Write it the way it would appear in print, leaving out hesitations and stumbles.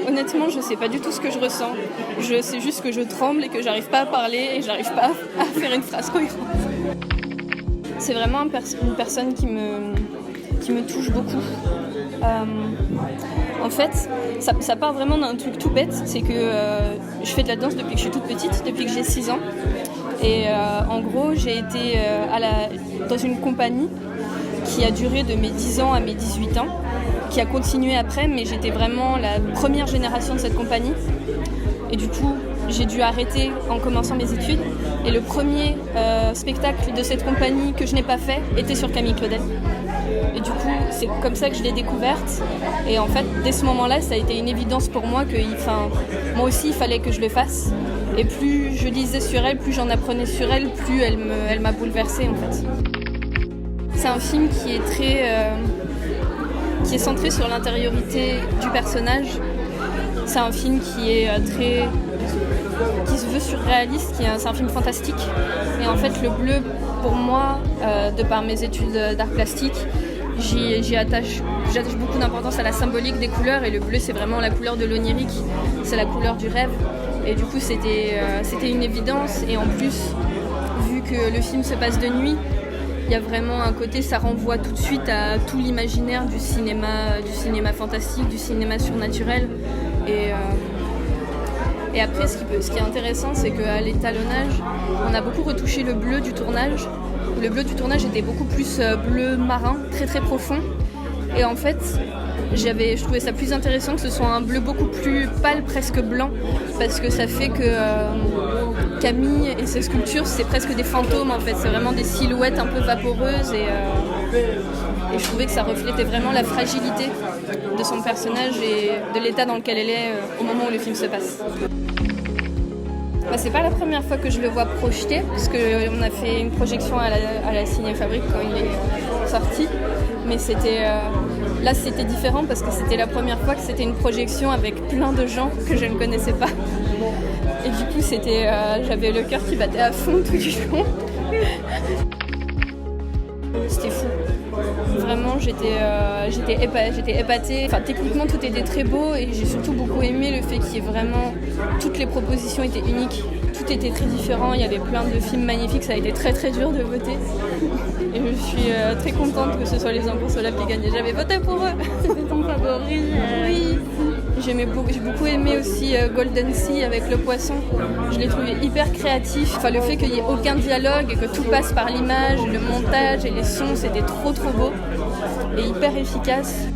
Honnêtement, je sais pas du tout ce que je ressens. Je sais juste que je tremble et que j'arrive pas à parler et j'arrive pas à faire une phrase cohérente. C'est vraiment une personne qui me touche beaucoup. En fait, ça part vraiment d'un truc tout bête, c'est que je fais de la danse depuis que je suis toute petite, depuis que j'ai 6 ans. Et en gros, j'ai été dans une compagnie qui a duré de mes 10 ans à mes 18 ans, qui a continué après, mais j'étais vraiment la première génération de cette compagnie. Et du coup, j'ai dû arrêter en commençant mes études. Et le premier spectacle de cette compagnie que je n'ai pas fait était sur Camille Claudel. Et du coup, c'est comme ça que je l'ai découverte. Et en fait, dès ce moment-là, ça a été une évidence pour moi que moi aussi, il fallait que je le fasse. Et plus je lisais sur elle, plus j'en apprenais sur elle, plus elle m'a bouleversée en fait. C'est un film qui est centré sur l'intériorité du personnage. C'est un film qui se veut surréaliste, c'est un film fantastique. Et en fait, le bleu, pour moi, de par mes études d'art plastique, j'attache beaucoup d'importance à la symbolique des couleurs. Et le bleu, c'est vraiment la couleur de l'onirique, c'est la couleur du rêve. Et du coup, c'était une évidence. Et en plus, vu que le film se passe de nuit, il y a vraiment un côté, ça renvoie tout de suite à tout l'imaginaire du cinéma fantastique, du cinéma surnaturel. Et après, ce qui est intéressant, c'est qu'à l'étalonnage, on a beaucoup retouché le bleu du tournage. Le bleu du tournage était beaucoup plus bleu marin, très très profond. Et en fait, je trouvais ça plus intéressant que ce soit un bleu beaucoup plus pâle, presque blanc, parce que ça fait que Camille et ses sculptures, c'est presque des fantômes en fait. C'est vraiment des silhouettes un peu vaporeuses et je trouvais que ça reflétait vraiment la fragilité de son personnage et de l'état dans lequel elle est au moment où le film se passe. C'est pas la première fois que je le vois projeté, parce qu'on a fait une projection à la Ciné-Fabrique quand il est sorti. Mais là c'était différent parce que c'était la première fois que c'était une projection avec plein de gens que je ne connaissais pas. Et du coup j'avais le cœur qui battait à fond tout du long. C'était fou. Vraiment, j'étais épatée. Enfin, techniquement, tout était très beau et j'ai surtout beaucoup aimé le fait qu'il y ait vraiment... Toutes les propositions étaient uniques. Tout était très différent. Il y avait plein de films magnifiques. Ça a été très très dur de voter. Et je suis très contente que ce soit les Inconcelables qui gagnaient. J'avais voté pour eux. C'était ton favori. Oui. J'ai beaucoup aimé aussi Golden Sea avec le poisson. Je l'ai trouvé hyper créatif. Enfin, le fait qu'il n'y ait aucun dialogue et que tout passe par l'image, le montage et les sons, c'était trop trop beau et hyper efficace.